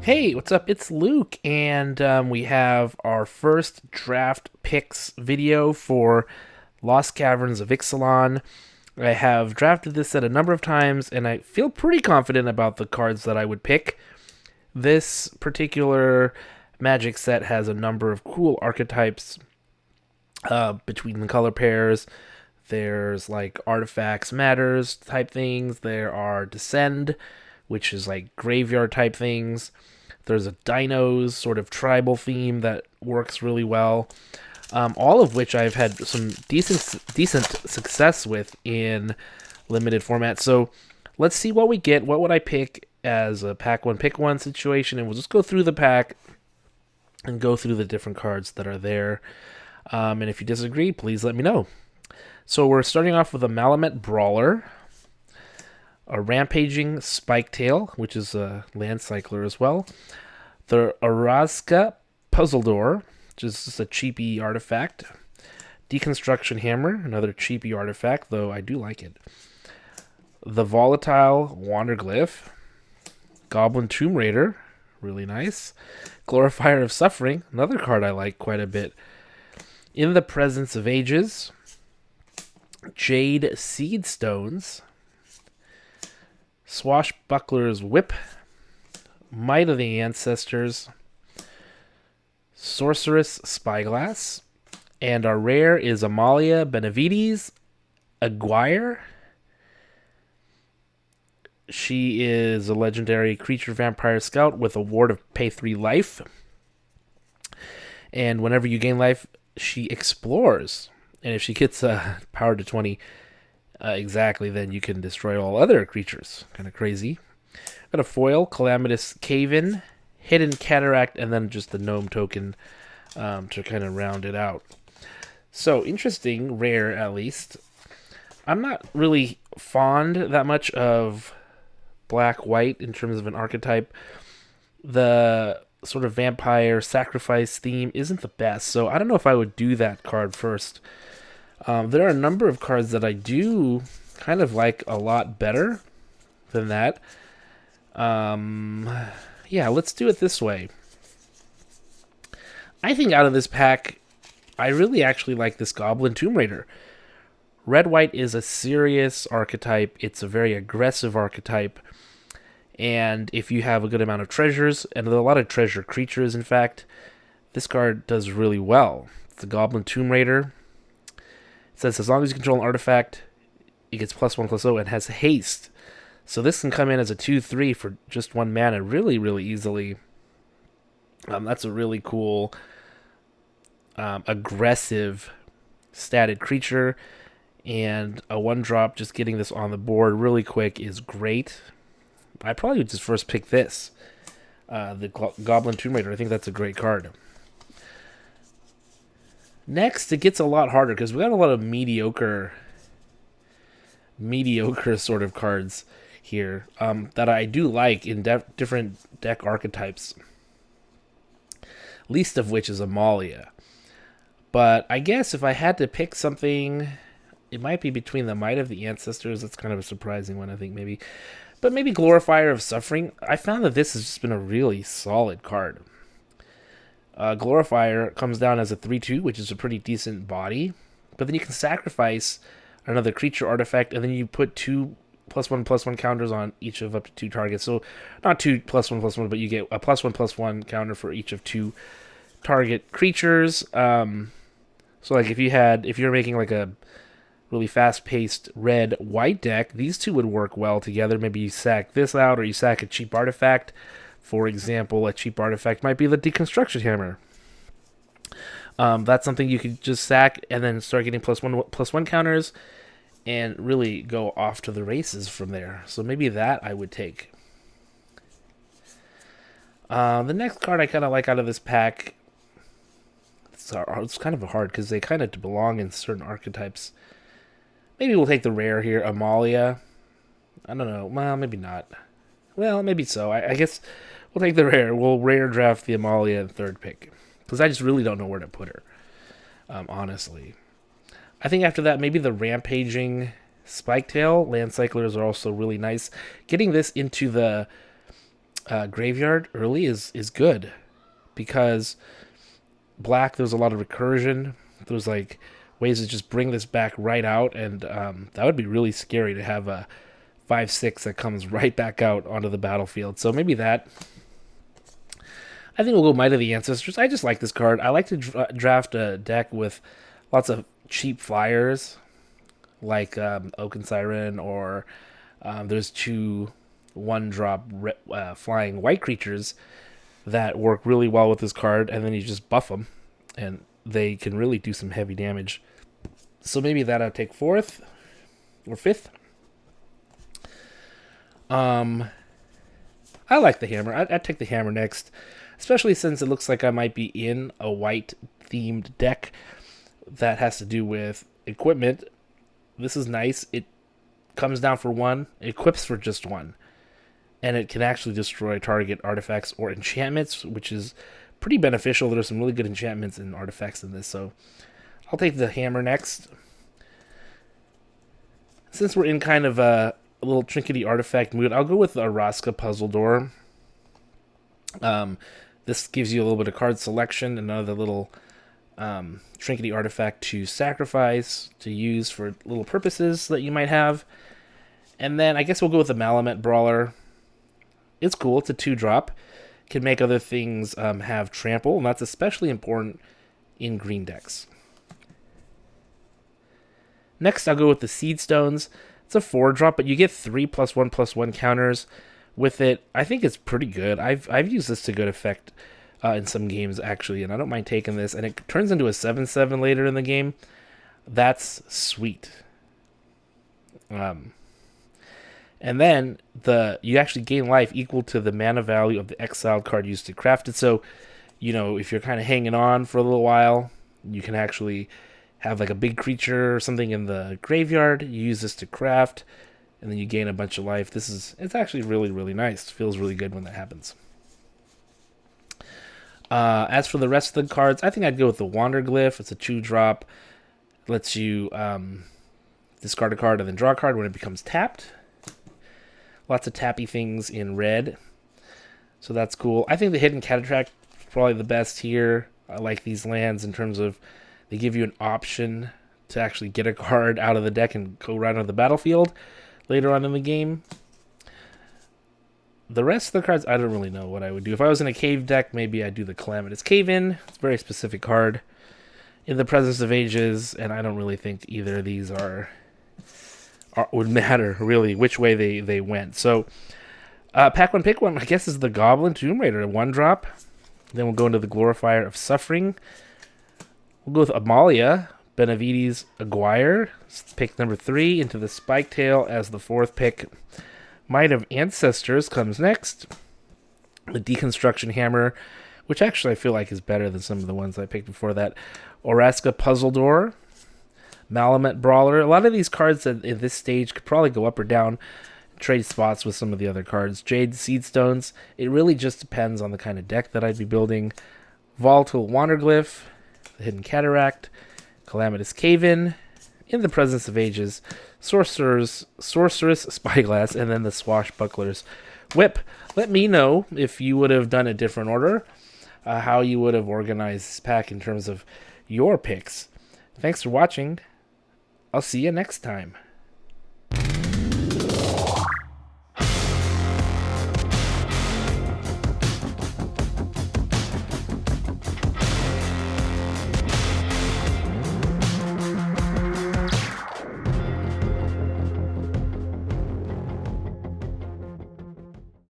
Hey, what's up? It's Luke, and we have our first draft picks video for Lost Caverns of Ixalan. I have drafted this set a number of times, and I feel pretty confident about the cards that I would pick. This particular Magic set has a number of cool archetypes between the color pairs. There's like artifacts matters type things. There are Descend, which is like graveyard type things. There's a dinos sort of tribal theme that works really well. All of which I've had some decent success with in limited format. So let's see what we get. What would I pick as a pack one pick one situation? And we'll just go through the pack and go through the different cards that are there. And if you disagree, please let me know. So we're starting off with a Malamet Brawler, a Rampaging Spiketail, which is a land cycler as well, the Arazka Puzzle Door, which is just a cheapy artifact, Deconstruction Hammer, another cheapy artifact, though I do like it, the Volatile Wanderglyph, Goblin Tomb Raider, really nice, Glorifier of Suffering, another card I like quite a bit, In the Presence of Ages, Jade Seed Stones, Swashbuckler's Whip, Might of the Ancestors, Sorceress Spyglass, and our rare is Amalia Benavides Aguirre. She is a legendary creature vampire scout with a ward of pay 3 life. And whenever you gain life, she explores. And if she gets power to 20 exactly, then you can destroy all other creatures. Kind of crazy. Got a foil, Calamitous Cave-In, Hidden Cataract, and then just the Gnome token to kind of round it out. So, interesting, rare at least. I'm not really fond that much of black-white in terms of an archetype. The sort of vampire sacrifice theme isn't the best, so I don't know if I would do that card first. There are a number of cards that I do kind of like a lot better than that. Yeah, let's do it this way. I think out of this pack, I really actually like this Goblin Tomb Raider. Red-white is a serious archetype. It's a very aggressive archetype. And if you have a good amount of treasures, and there are a lot of treasure creatures, in fact, this card does really well. It's a Goblin Tomb Raider. It says as long as you control an artifact, it gets +1/+0 and has haste. So this can come in as a 2/3 for just 1 mana really, really easily. That's a really cool, aggressive, statted creature. And a 1-drop, just getting this on the board really quick is great. I probably would just first pick this, the Goblin Tomb Raider. I think that's a great card. Next, it gets a lot harder because we got a lot of mediocre sort of cards here that I do like in different deck archetypes. Least of which is Amalia. But I guess if I had to pick something, it might be between the Might of the Ancestors. That's kind of a surprising one, I think, maybe. But maybe Glorifier of Suffering. I found that this has just been a really solid card. Glorifier comes down as a 3/2, which is a pretty decent body. But then you can sacrifice another creature artifact, and then you put 2 +1/+1 counters on each of up to 2 targets. So not 2 +1/+1, but you get a +1/+1 counter for each of 2 target creatures. So like if you're making like a really fast-paced red-white deck, these two would work well together. Maybe you sack this out, or you sack a cheap artifact. For example, a cheap artifact might be the Deconstruction Hammer. That's something you could just sack and then start getting +1/+1 counters and really go off to the races from there. So maybe that I would take. The next card I kind of like out of this pack, it's kind of hard because they kind of belong in certain archetypes. Maybe we'll take the rare here, Amalia. I don't know. Well, maybe not. Well, maybe so. I guess we'll take the rare. We'll rare draft the Amalia in 3rd pick. Because I just really don't know where to put her. Honestly. I think after that, maybe the Rampaging Spiketail. Land Cyclers are also really nice. Getting this into the Graveyard early is good because black, there's a lot of recursion. There's like ways to just bring this back right out, and that would be really scary to have a 5/6 that comes right back out onto the battlefield. So maybe that. I think we'll go Might of the Ancestors. I just like this card. I like to draft a deck with lots of cheap flyers, like Oaken Siren, or there's two 1-drop flying white creatures that work really well with this card, and then you just buff them, and they can really do some heavy damage. So maybe that I'll take 4th or 5th. I like the hammer. I'd take the hammer next, especially since it looks like I might be in a white-themed deck that has to do with equipment. This is nice. It comes down for 1, equips for just 1, and it can actually destroy target artifacts or enchantments, which is pretty beneficial. There's some really good enchantments and artifacts in this, so I'll take the hammer next. Since we're in kind of a little trinkety artifact mood, I'll go with the Araska Puzzle Door. This gives you a little bit of card selection, another little trinkety artifact to sacrifice, to use for little purposes that you might have. And then I guess we'll go with the Malamet Brawler. It's cool. It's a 2-drop. Can make other things have trample, and that's especially important in green decks. Next, I'll go with the Seed Stones. It's a 4-drop, but you get 3+1/+1 counters with it. I think it's pretty good. I've used this to good effect in some games, actually, and I don't mind taking this. And it turns into a 7/7 later in the game. That's sweet. And then you actually gain life equal to the mana value of the exiled card used to craft it. So, if you're kind of hanging on for a little while, you can actually have like a big creature or something in the graveyard. You use this to craft, and then you gain a bunch of life. It's actually really, really nice. It feels really good when that happens. As for the rest of the cards, I think I'd go with the Wanderglyph. It's a 2-drop. Lets you discard a card and then draw a card when it becomes tapped. Lots of tappy things in red, so that's cool. I think the Hidden Cataract is probably the best here. I like these lands in terms of they give you an option to actually get a card out of the deck and go right on the battlefield later on in the game. The rest of the cards, I don't really know what I would do. If I was in a cave deck, maybe I'd do the Calamitous Cave-In. It's a very specific card. In the Presence of Ages, and I don't really think either of these would matter, really, which way they went. So, pack one, pick one, I guess, is the Goblin Tomb Raider, a 1-drop. Then we'll go into the Glorifier of Suffering. We'll go with Amalia, Benavides Aguirre, pick number 3, into the Spike Tail as the 4th pick. Might of Ancestors comes next. The Deconstruction Hammer, which actually I feel like is better than some of the ones I picked before that. Oraska Puzzle Door. Malamet Brawler. A lot of these cards at this stage could probably go up or down, trade spots with some of the other cards. Jade Seed Stones. It really just depends on the kind of deck that I'd be building. Volatile Wanderglyph. The Hidden Cataract. Calamitous Cave-In. In the Presence of Ages. Sorceress Spyglass. And then the Swashbuckler's Whip. Let me know if you would have done a different order. How you would have organized this pack in terms of your picks. Thanks for watching. I'll see you next time.